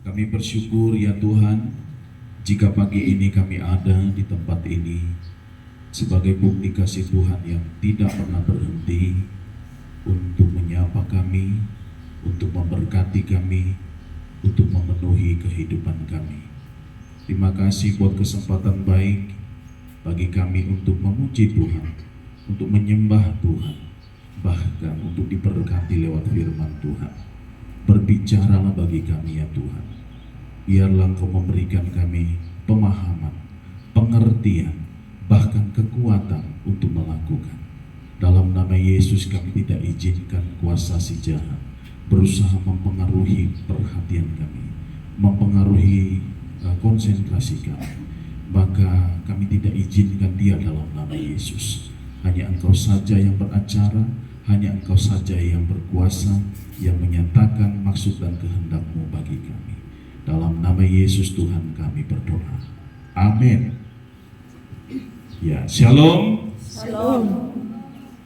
Kami bersyukur ya Tuhan, jika pagi ini kami ada di tempat ini sebagai bukti kasih Tuhan yang tidak pernah berhenti untuk menyapa kami, untuk memberkati kami, untuk memenuhi kehidupan kami. Terima kasih buat kesempatan baik bagi kami untuk memuji Tuhan, untuk menyembah Tuhan, bahkan untuk diberkati lewat firman Tuhan. Berbicaralah bagi kami ya Tuhan. Biarlah Engkau memberikan kami pemahaman, pengertian, bahkan kekuatan untuk melakukan. Dalam nama Yesus kami tidak izinkan kuasa si jahat berusaha mempengaruhi perhatian kami, mempengaruhi konsentrasi kami. Maka kami tidak izinkan dia dalam nama Yesus. Hanya Engkau saja yang beracara, hanya Engkau saja yang berkuasa, yang menyatakan maksud dan kehendak-Mu bagi kami. Dalam nama Yesus Tuhan kami berdoa. Amin. Ya, shalom. Shalom.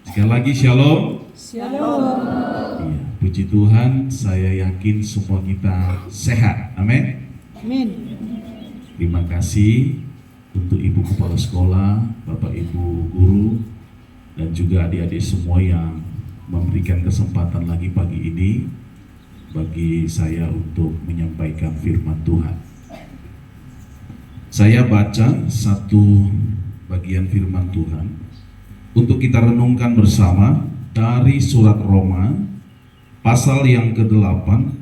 Sekali lagi shalom. Shalom. Ya, puji Tuhan, saya yakin semua kita sehat. Amin. Amin. Terima kasih untuk Ibu Kepala Sekolah, Bapak Ibu Guru, dan juga adik-adik semua yang memberikan kesempatan lagi pagi ini bagi saya untuk menyampaikan firman Tuhan. Saya baca satu bagian firman Tuhan untuk kita renungkan bersama dari surat Roma pasal yang ke-8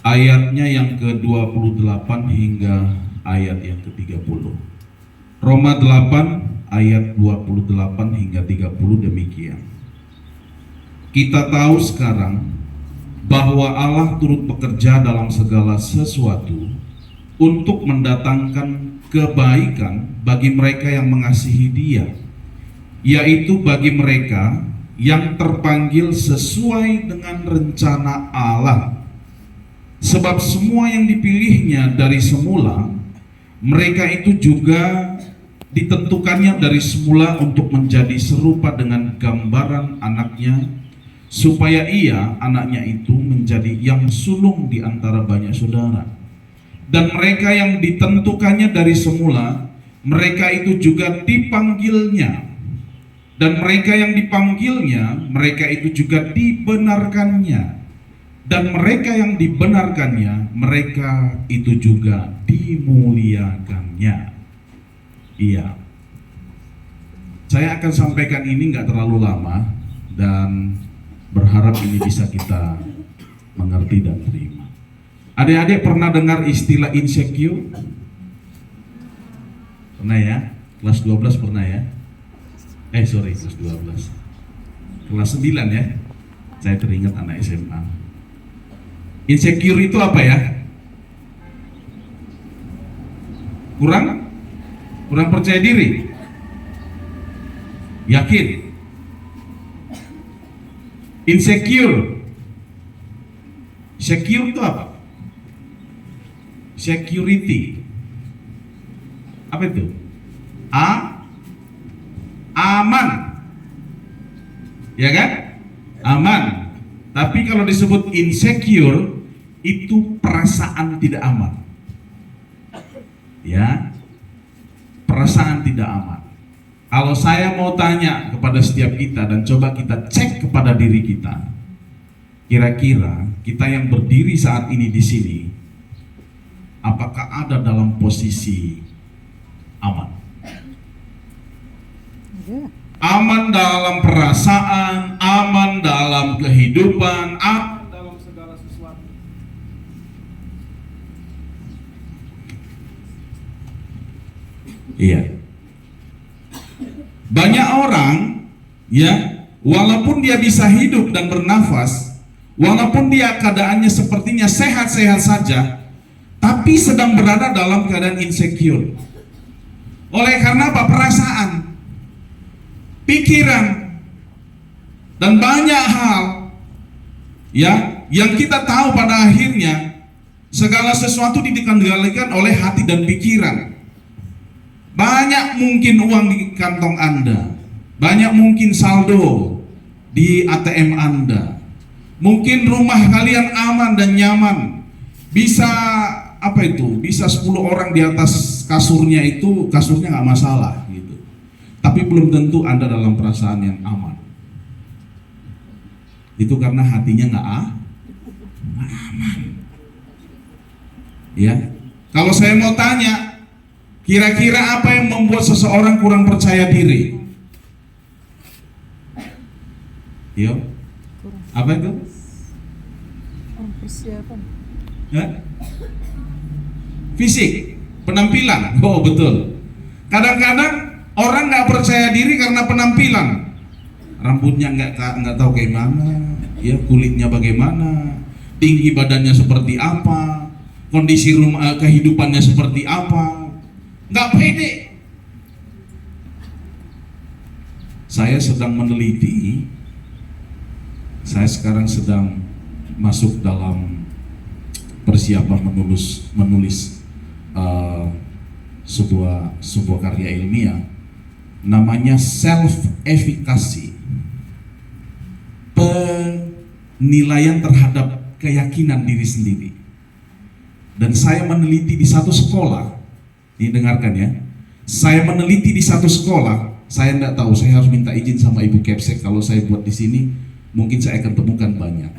ayatnya yang ke-28 hingga ayat yang ke-30. Roma 8 ayat 28 hingga 30 demikian. Kita tahu sekarang bahwa Allah turut bekerja dalam segala sesuatu untuk mendatangkan kebaikan bagi mereka yang mengasihi Dia, yaitu bagi mereka yang terpanggil sesuai dengan rencana Allah. Sebab semua yang dipilihnya dari semula, mereka itu juga ditentukannya dari semula untuk menjadi serupa dengan gambaran anaknya, supaya ia, anaknya itu, menjadi yang sulung di antara banyak saudara. Dan mereka yang ditentukannya dari semula, mereka itu juga dipanggilnya. Dan mereka yang dipanggilnya, mereka itu juga dibenarkannya. Dan mereka yang dibenarkannya, mereka itu juga dimuliakannya. Iya. Saya akan sampaikan ini nggak terlalu lama dan berharap ini bisa kita mengerti dan terima. Adik-adik pernah dengar istilah insecure? Pernah ya? Kelas 12 pernah ya? Kelas 12. Kelas 9 ya? Saya teringat anak SMA. Insecure itu apa ya? Kurang percaya diri? Yakin? Insecure. Secure itu apa? Security. Apa itu? Aman. Ya kan? Aman. Tapi kalau disebut insecure, itu perasaan tidak aman. Ya. Perasaan tidak aman. Kalau saya mau tanya kepada setiap kita dan coba kita cek kepada diri kita, kira-kira kita yang berdiri saat ini di sini, apakah ada dalam posisi aman? Aman dalam perasaan, aman dalam kehidupan, aman dalam segala sesuatu. Iya. Banyak orang ya, walaupun dia bisa hidup dan bernafas, walaupun dia keadaannya sepertinya sehat-sehat saja, tapi sedang berada dalam keadaan insecure. Oleh karena apa? Perasaan, pikiran, dan banyak hal ya yang kita tahu pada akhirnya segala sesuatu dikendalikan oleh hati dan pikiran. Banyak mungkin uang di kantong Anda, banyak mungkin saldo di ATM Anda, mungkin rumah kalian aman dan nyaman, Bisa apa itu? Bisa 10 orang di atas kasurnya itu, kasurnya nggak masalah gitu. Tapi belum tentu Anda dalam perasaan yang aman. Itu karena hatinya nggak aman. Ya. Kalau saya mau tanya, kira-kira apa yang membuat seseorang kurang percaya diri? Yo. Apa itu? Persiapan. Ya? Fisik, penampilan. Oh betul. Kadang-kadang orang nggak percaya diri karena penampilan. Rambutnya nggak tahu kayak mana, ya kulitnya bagaimana, tinggi badannya seperti apa, kondisi rumah kehidupannya seperti apa, nggak pede. Saya sedang meneliti. Saya sekarang sedang masuk dalam persiapan menulis sebuah karya ilmiah, namanya self-efficacy, penilaian terhadap keyakinan diri sendiri. Dan saya meneliti di satu sekolah, ini dengarkan ya, saya meneliti di satu sekolah. Saya tidak tahu, saya harus minta izin sama Ibu Kepsek. Kalau saya buat di sini, mungkin saya akan temukan banyak.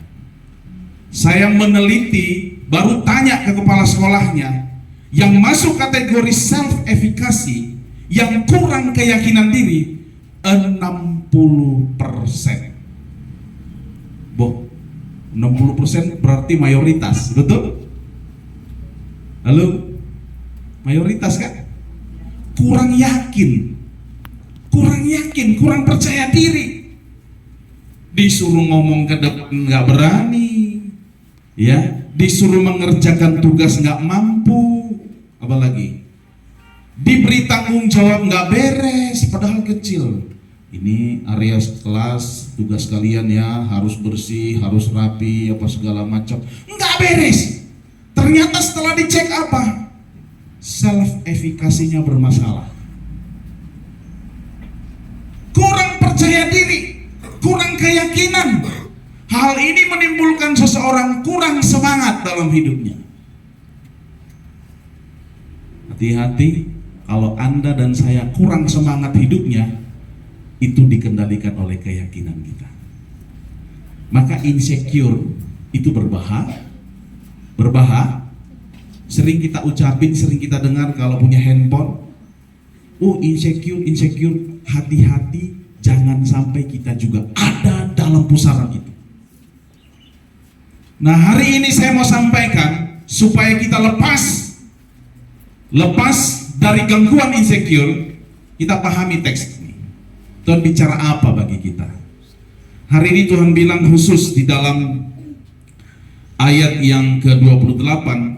Saya meneliti, baru tanya ke kepala sekolahnya, yang masuk kategori self-efficacy, yang kurang keyakinan diri, 60%. Boh, 60% berarti mayoritas, betul? Halo? Mayoritas kan? Kurang yakin, kurang percaya diri. Disuruh ngomong ke depan nggak berani, ya, disuruh mengerjakan tugas nggak mampu, apalagi diberi tanggung jawab nggak beres, padahal kecil. Ini area kelas, tugas kalian ya harus bersih, harus rapi, apa segala macam, nggak beres. Ternyata setelah dicek apa? Self-effikasinya bermasalah. Kurang percaya diri, kurang keyakinan. Hal ini menimbulkan seseorang kurang semangat dalam hidupnya. Hati-hati, kalau Anda dan saya kurang semangat hidupnya, itu dikendalikan oleh keyakinan kita. Maka insecure itu berbahaya. Sering kita ucapin, sering kita dengar kalau punya handphone. Oh insecure. Hati-hati, jangan sampai kita juga ada dalam pusaran itu. Nah hari ini saya mau sampaikan supaya kita lepas dari gangguan insecure. Kita pahami teks ini. Tuhan bicara apa bagi kita? Hari ini Tuhan bilang khusus di dalam ayat yang ke-28.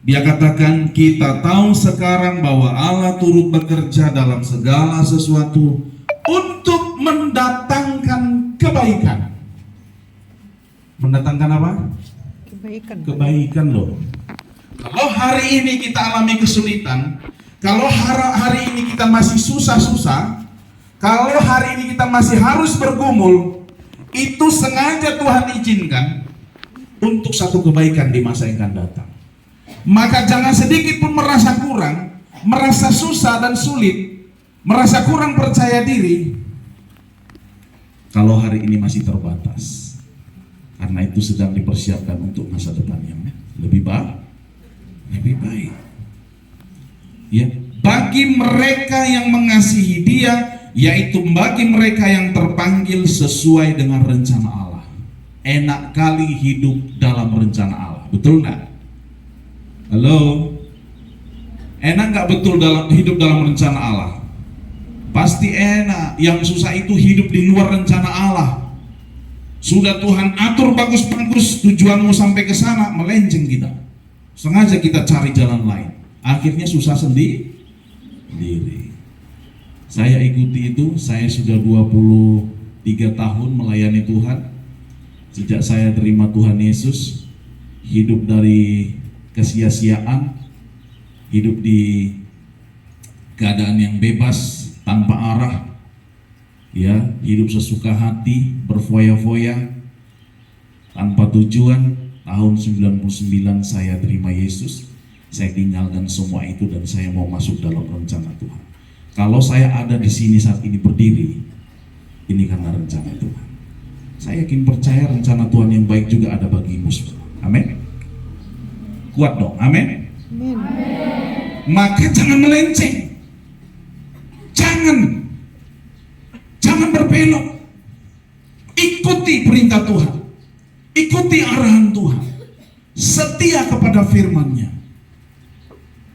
Dia katakan, kita tahu sekarang bahwa Allah turut bekerja dalam segala sesuatu untuk mendatangkan kebaikan. Mendatangkan apa? Kebaikan loh. Kalau hari ini kita alami kesulitan, kalau hari ini kita masih susah-susah, kalau hari ini kita masih harus bergumul, itu sengaja Tuhan izinkan untuk satu kebaikan di masa yang akan datang. Maka jangan sedikit pun merasa kurang, merasa susah dan sulit, merasa kurang percaya diri kalau hari ini masih terbatas. Karena itu sedang dipersiapkan untuk masa depan yang lebih baik. Ya, bagi mereka yang mengasihi Dia, yaitu bagi mereka yang terpanggil sesuai dengan rencana Allah. Enak kali hidup dalam rencana Allah, betul nggak? Halo, enak nggak betul hidup dalam rencana Allah? Pasti enak. Yang susah itu hidup di luar rencana Allah. Sudah Tuhan atur bagus-bagus tujuanmu sampai ke sana, melenceng kita. Sengaja kita cari jalan lain. Akhirnya susah sendiri. Saya ikuti itu, saya sudah 23 tahun melayani Tuhan. Sejak saya terima Tuhan Yesus, hidup dari kesia-siaan, hidup di keadaan yang bebas, tanpa arah, ya, hidup sesuka hati, berfoya-foya, tanpa tujuan, tahun 99 saya terima Yesus, saya tinggalkan semua itu dan saya mau masuk dalam rencana Tuhan. Kalau saya ada di sini saat ini berdiri, ini karena rencana Tuhan. Saya yakin percaya rencana Tuhan yang baik juga ada bagimu semua. Amin. Kuat dong, amin. Maka jangan melenceng. Jangan berbelok. Ikuti perintah Tuhan. Ikuti arahan Tuhan. Setia kepada firman-Nya.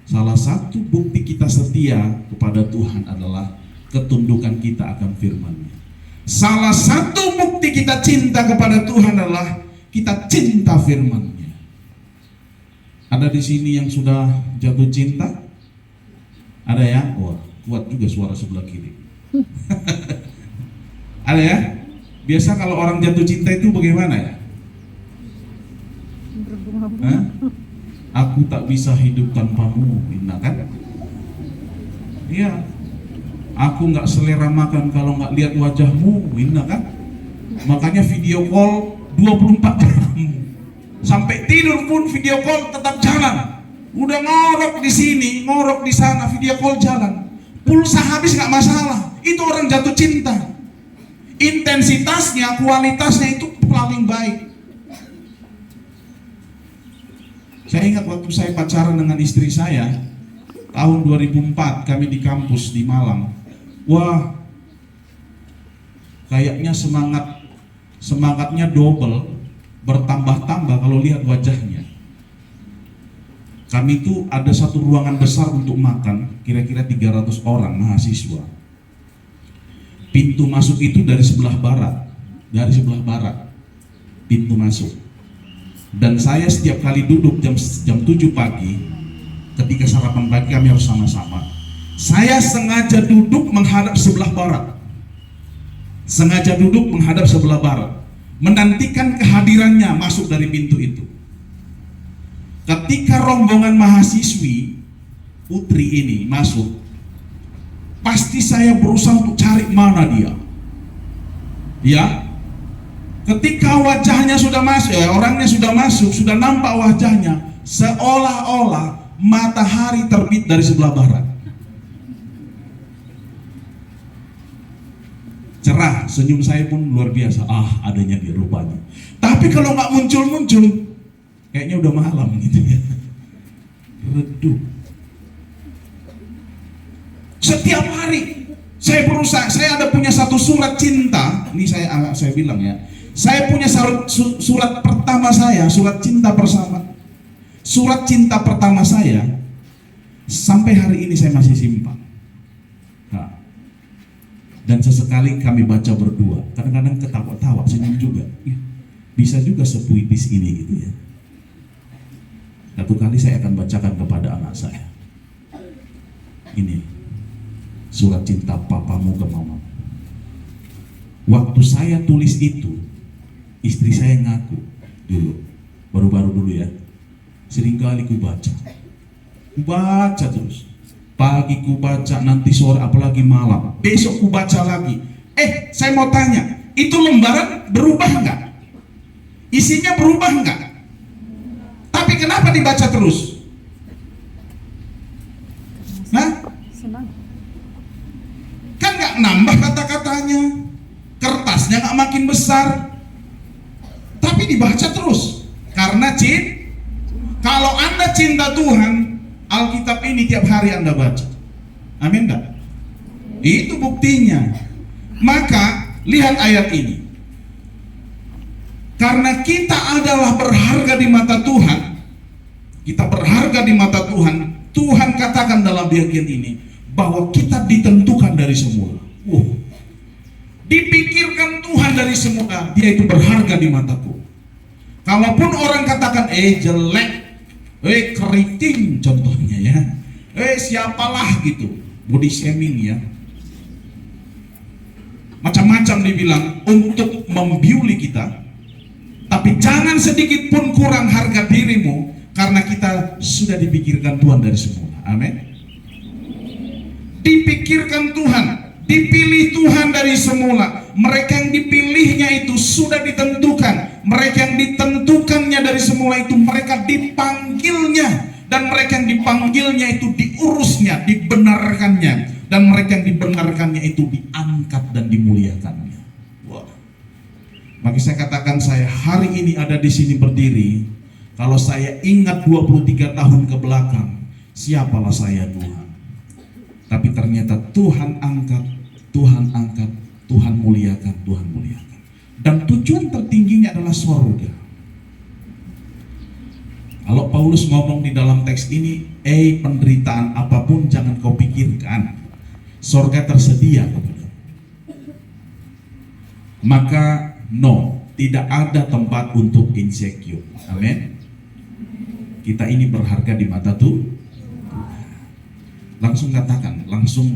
Salah satu bukti kita setia kepada Tuhan adalah ketundukan kita akan firman-Nya. Salah satu bukti kita cinta kepada Tuhan adalah kita cinta firman-Nya. Ada di sini yang sudah jatuh cinta? Ada ya? Wah, kuat juga suara sebelah kiri. Ada ya? Biasa kalau orang jatuh cinta itu bagaimana ya? Hah? Aku tak bisa hidup tanpamu, Indah kan? Iya. Aku nggak selera makan kalau nggak lihat wajahmu, Indah kan? Makanya video call 24 jam. Sampai tidur pun video call tetap jalan. Udah ngorok di sini, ngorok di sana, video call jalan. Pulsa habis nggak masalah. Itu orang jatuh cinta. Intensitasnya, kualitasnya itu paling baik. Saya ingat waktu saya pacaran dengan istri saya tahun 2004, kami di kampus di Malang. Wah, kayaknya semangatnya double, bertambah-tambah kalau lihat wajahnya. Kami itu ada satu ruangan besar untuk makan, kira-kira 300 orang mahasiswa. Pintu masuk itu dari sebelah barat, pintu masuk. Dan saya setiap kali duduk jam 7 pagi, ketika sarapan pagi kami harus sama-sama. Saya sengaja duduk menghadap sebelah barat. Menantikan kehadirannya masuk dari pintu itu. Ketika rombongan mahasiswi putri ini masuk, pasti saya berusaha untuk cari mana dia. Ya, ketika wajahnya sudah masuk, orangnya sudah masuk, sudah nampak wajahnya, seolah-olah matahari terbit dari sebelah barat. Cerah, senyum saya pun luar biasa. Adanya dia rupanya. Tapi kalau nggak muncul-muncul, kayaknya udah malam gitu ya. Redup. Setiap hari saya berusaha. Saya ada punya satu surat cinta. Ini saya bilang ya. Saya punya surat pertama saya, surat cinta bersama. Surat cinta pertama saya sampai hari ini saya masih simpan. Dan sesekali kami baca berdua. Kadang-kadang ketawa-tawa, senyum juga. Bisa juga sepuitis ini gitu ya. Satu kali saya akan bacakan kepada anak saya. Ini surat cinta papamu ke mamamu. Waktu saya tulis itu, istri saya ngaku dulu, baru-baru dulu ya. Seringkali ku baca terus. Pagi ku baca, nanti sore, apalagi malam. Besok ku baca lagi. Saya mau tanya, itu lembaran berubah nggak? Isinya berubah nggak? Tapi kenapa dibaca terus? Nah, kan nggak nambah kata-katanya, kertasnya nggak makin besar, tapi dibaca terus. Karena kalau Anda cinta Tuhan, Alkitab ini tiap hari Anda baca. Amin enggak? Itu buktinya. Maka lihat ayat ini. Karena kita adalah berharga di mata Tuhan. Kita berharga di mata Tuhan. Tuhan katakan dalam bagian ini bahwa kita ditentukan dari semula. Dipikirkan Tuhan dari semula. Dia itu berharga di mataku. Kalaupun orang katakan jelek, keriting contohnya ya, siapalah gitu, body shaming ya, macam-macam dibilang untuk membiuli kita. Tapi jangan sedikit pun kurang harga dirimu, karena kita sudah dipikirkan Tuhan dari semula. Amin. Dipikirkan Tuhan, dipilih Tuhan dari semula. Mereka yang dipilihnya itu sudah ditentukan mereka yang ditentukannya dari semula itu, mereka dipanggilnya. Dan mereka yang dipanggilnya itu diurusnya, dibenarkannya. Dan mereka yang dibenarkannya itu diangkat dan dimuliakannya. Wah. Maka saya katakan, saya hari ini ada di sini berdiri. Kalau saya ingat 23 tahun ke belakang, siapalah saya Tuhan. Tapi ternyata Tuhan angkat, Tuhan angkat, Tuhan muliakan, Tuhan muliakan. Dan tujuan tertingginya adalah surga. Kalau Paulus ngomong di dalam teks ini, penderitaan apapun jangan kau pikirkan, surga tersedia kepada. Maka tidak ada tempat untuk insecure. Amin. Kita ini berharga di mata Tuhan. Langsung katakan, langsung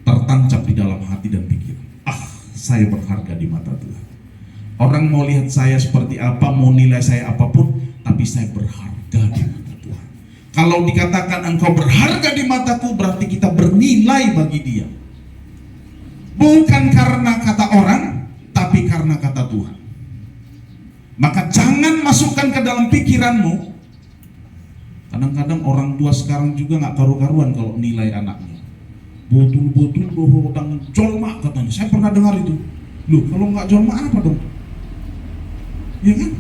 tertancap di dalam hati dan pikiran. Saya berharga di mata Tuhan. Orang mau lihat saya seperti apa, mau nilai saya apapun, tapi saya berharga di mata Tuhan. Kalau dikatakan engkau berharga di mataku, berarti kita bernilai bagi Dia. Bukan karena kata orang, tapi karena kata Tuhan. Maka jangan masukkan ke dalam pikiranmu. Kadang-kadang orang tua sekarang juga nggak karu-karuan kalau nilai anaknya. Betul-betul dan jolma katanya. Saya pernah dengar itu. Loh, kalau nggak jolma apa dong? Ya kan?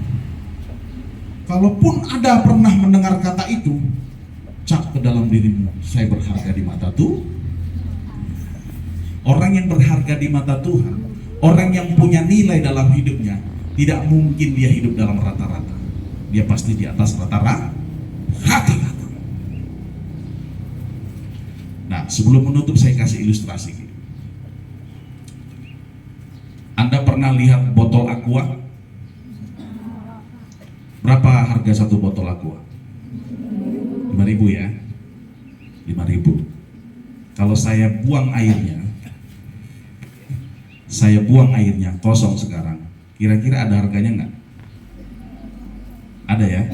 Kalaupun ada pernah mendengar kata itu, cap ke dalam dirimu, saya berharga di mata Tuhan. Orang yang berharga di mata Tuhan, orang yang punya nilai dalam hidupnya, tidak mungkin dia hidup dalam rata-rata. Dia pasti di atas rata-rata. Nah, sebelum menutup saya kasih ilustrasi. Anda pernah lihat botol aqua? Berapa harga satu botol aqua? 5.000 ya? 5.000. Kalau saya buang airnya, kosong sekarang, kira-kira ada harganya nggak? Ada ya?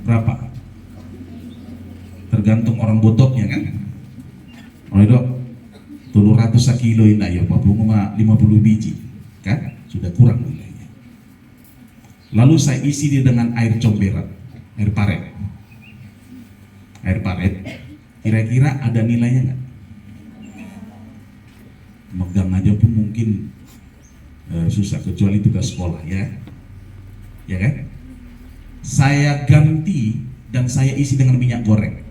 Berapa? Tergantung orang botoknya kan? Oh itu 200 kilo ini ya, bunga 50 biji kan? Sudah kurang nilainya. Lalu saya isi dia dengan air comberan, air paret, kira-kira ada nilainya nggak? Megang aja pun mungkin susah, kecuali tugas sekolah ya kan? Saya ganti dan saya isi dengan minyak goreng,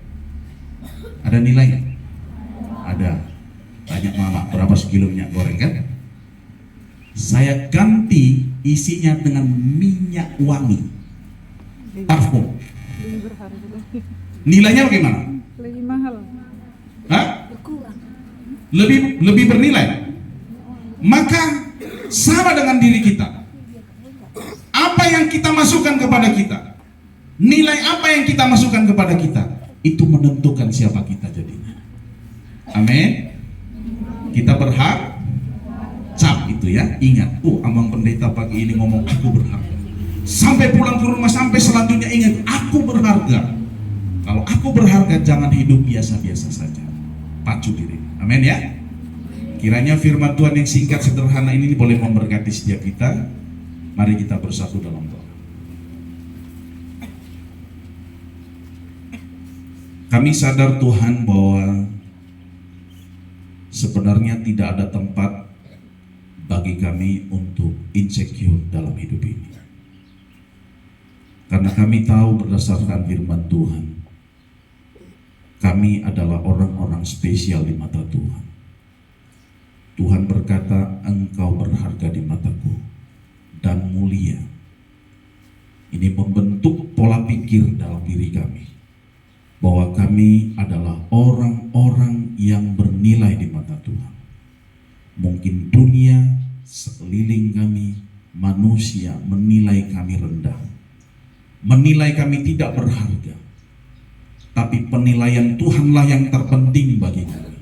ada nilainya? Ada. Tanya mama berapa sekilo minyak goreng kan? Saya ganti isinya dengan minyak wangi, parfum. Nilainya bagaimana? Lebih mahal. Hah? Lebih bernilai. Maka sama dengan diri kita. Apa yang kita masukkan kepada kita, nilai apa yang kita masukkan kepada kita, itu menentukan siapa kita jadinya. Amin. Kita berhak cap itu ya. Ingat, Abang Pendeta pagi ini ngomong aku berharga. Sampai pulang ke rumah, sampai selanjutnya ingat, aku berharga. Kalau aku berharga, jangan hidup biasa-biasa saja. Pacu diri. Amin ya. Kiranya firman Tuhan yang singkat sederhana ini boleh memberkati setiap kita. Mari kita bersatu dalam doa. Kami sadar Tuhan bahwa sebenarnya tidak ada tempat bagi kami untuk insecure dalam hidup ini. Karena kami tahu berdasarkan firman Tuhan, kami adalah orang-orang spesial di mata Tuhan. Tuhan berkata, engkau berharga di mataku dan mulia. Ini membentuk pola pikir dalam diri kami, bahwa kami adalah orang-orang yang bernilai di mata Tuhan. Mungkin dunia, sekeliling kami, manusia menilai kami rendah, menilai kami tidak berharga. Tapi penilaian Tuhanlah yang terpenting bagi kami.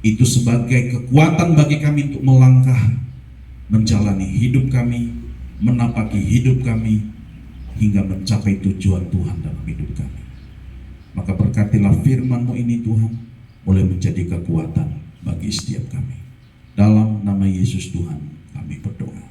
Itu sebagai kekuatan bagi kami untuk melangkah, menjalani hidup kami, menapaki hidup kami, hingga mencapai tujuan Tuhan dalam hidup kami. Maka berkatilah firman-Mu ini Tuhan, boleh menjadi kekuatan bagi setiap kami. Dalam nama Yesus Tuhan kami berdoa.